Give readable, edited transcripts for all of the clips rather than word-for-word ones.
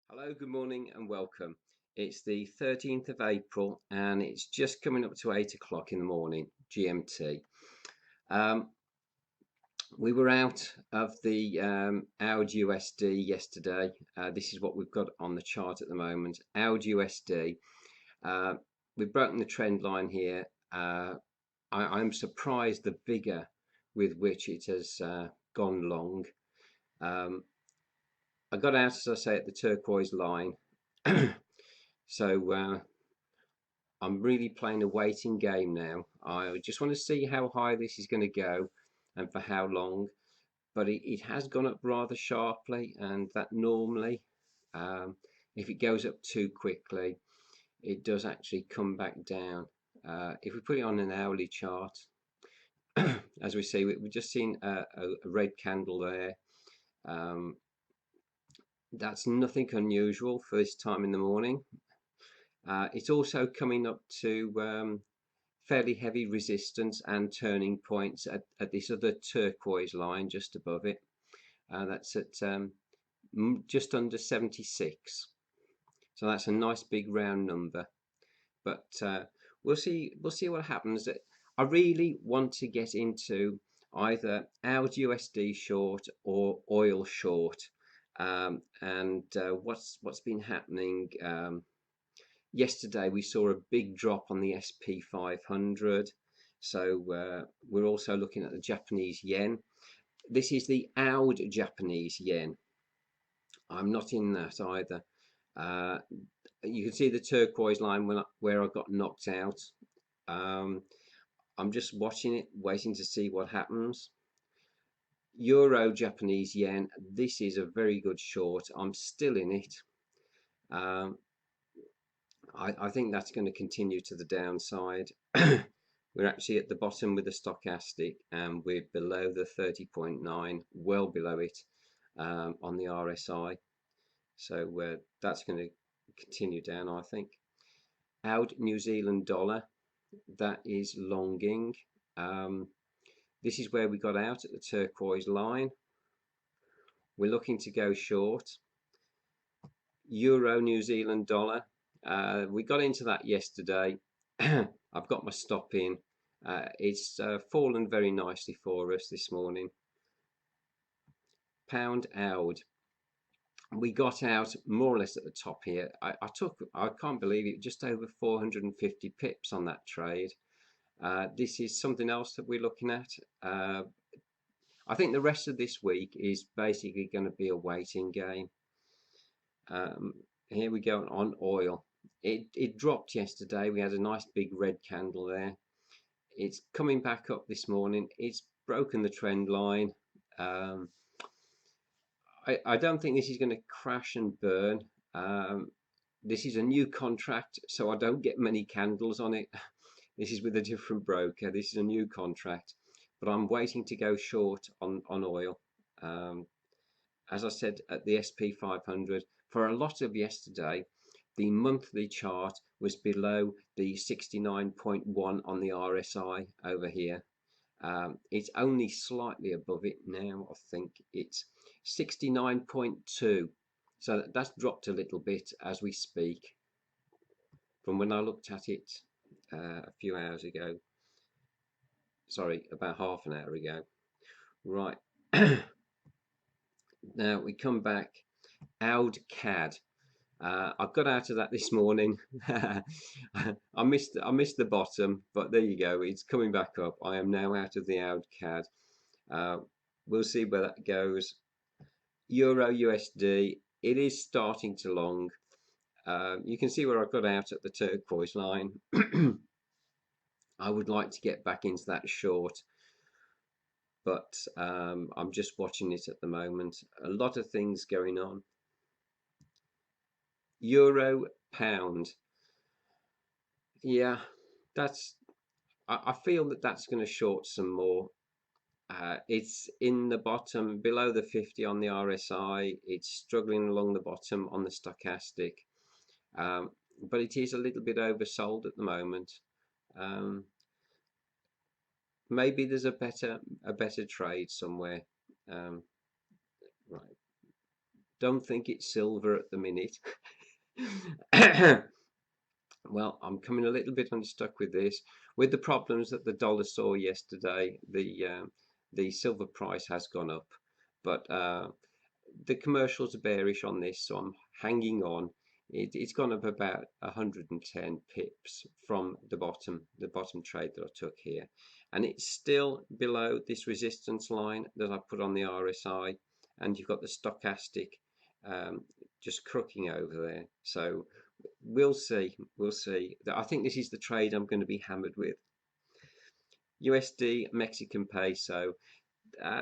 Hello, good morning and welcome. It's the 13th of April and it's just coming up to 8 o'clock in the morning, GMT. Um, we were out of the AUD USD yesterday. This is what we've got on the chart at the moment. AUD USD. We've broken the trend line here. I'm surprised the vigor with which it has gone long. I got out, as I say, at the turquoise line. So I'm really playing a waiting game now. I just want to see how high this is going to go and for how long. But it has gone up rather sharply, and that normally, if it goes up too quickly, it does actually come back down. If we put it on an hourly chart, as we see, we've just seen a red candle there. That's nothing unusual for this time in the morning. It's also coming up to fairly heavy resistance and turning points at this other turquoise line just above it. That's at just under 76. So that's a nice big round number. But we'll see what happens. I really want to get into either AUD USD short or oil short. And what's been happening. Yesterday we saw a big drop on the SP 500, so we're also looking at the Japanese yen. This is the AUD Japanese yen. I'm not in that either. You can see the turquoise line where I got knocked out. I'm just watching it, waiting to see what happens. Euro Japanese yen, this is a very good short. I'm still in it. I think that's going to continue to the downside. We're actually at the bottom with the stochastic and we're below the 30.9, well below it on the RSI. So that's going to continue down, I think. AUD New Zealand dollar, that is longing. This is where we got out at the turquoise line. We're looking to go short. Euro New Zealand dollar. We got into that yesterday. I've got my stop in. It's fallen very nicely for us this morning. Pound AUD. We got out more or less at the top here. I can't believe it, just over 450 pips on that trade. This is something else that we're looking at. I think the rest of this week is basically going to be a waiting game. Here we go on oil. It dropped yesterday. We had a nice big red candle there. It's coming back up this morning. It's broken the trend line. I don't think this is going to crash and burn. This is a new contract, so I don't get many candles on it. This is with a different broker. This is a new contract, but I'm waiting to go short on oil. As I said, at the SP 500, for a lot of yesterday, the monthly chart was below the 69.1 on the RSI over here. It's only slightly above it now. I think it's 69.2. So that's dropped a little bit as we speak from when I looked at it a few hours ago. Sorry, about half an hour ago. Right. Now we come back. AUD CAD. I got out of that this morning. I missed the bottom, but there you go. It's coming back up. I am now out of the AUD CAD. We'll see where that goes. Euro USD. It is starting to long. You can see where I got out at the turquoise line. I would like to get back into that short, but I'm just watching it at the moment. A lot of things going on. Euro pound. Yeah, I feel that that's going to short some more. It's in the bottom below the 50 on the RSI. It's struggling along the bottom on the stochastic, but it is a little bit oversold at the moment. Maybe there's a better trade somewhere. Right. don't think it's silver at the minute. Well, I'm coming a little bit unstuck with this. With the problems that the dollar saw yesterday, the silver price has gone up, but the commercials are bearish on this, so I'm hanging on. It's gone up about 110 pips from the bottom trade that I took here, and it's still below this resistance line that I put on the RSI, and you've got the stochastic just crooking over there. So we'll see. We'll see. I think this is the trade I'm going to be hammered with. USD Mexican peso.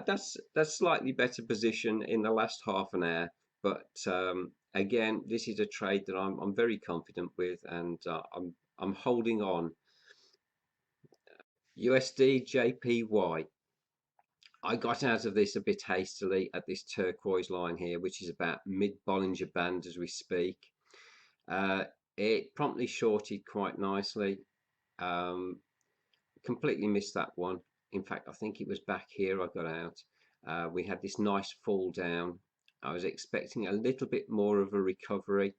That's slightly better position in the last half an hour, but again, this is a trade that I'm very confident with, and I'm holding on. USD JPY. I got out of this a bit hastily at this turquoise line here, which is about mid Bollinger Band as we speak. It promptly shorted quite nicely. Um, Completely missed that one. In fact, I think it was back here I got out. We had this nice fall down. I was expecting a little bit more of a recovery,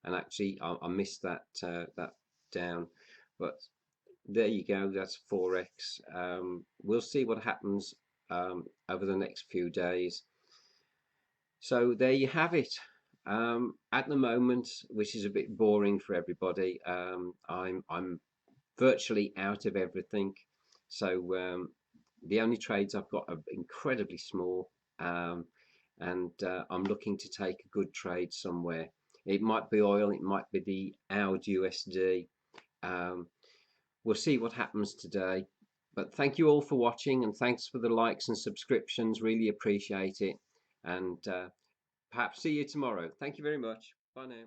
and actually I missed that down. But there you go. That's Forex. We'll see what happens over the next few days. So there you have it. At the moment, which is a bit boring for everybody, I'm virtually out of everything. So the only trades I've got are incredibly small, and I'm looking to take a good trade somewhere. It might be oil, it might be the AUD USD. We'll see what happens today. But thank you all for watching, and thanks for the likes and subscriptions. Really appreciate it. And perhaps see you tomorrow. Thank you very much. Bye now.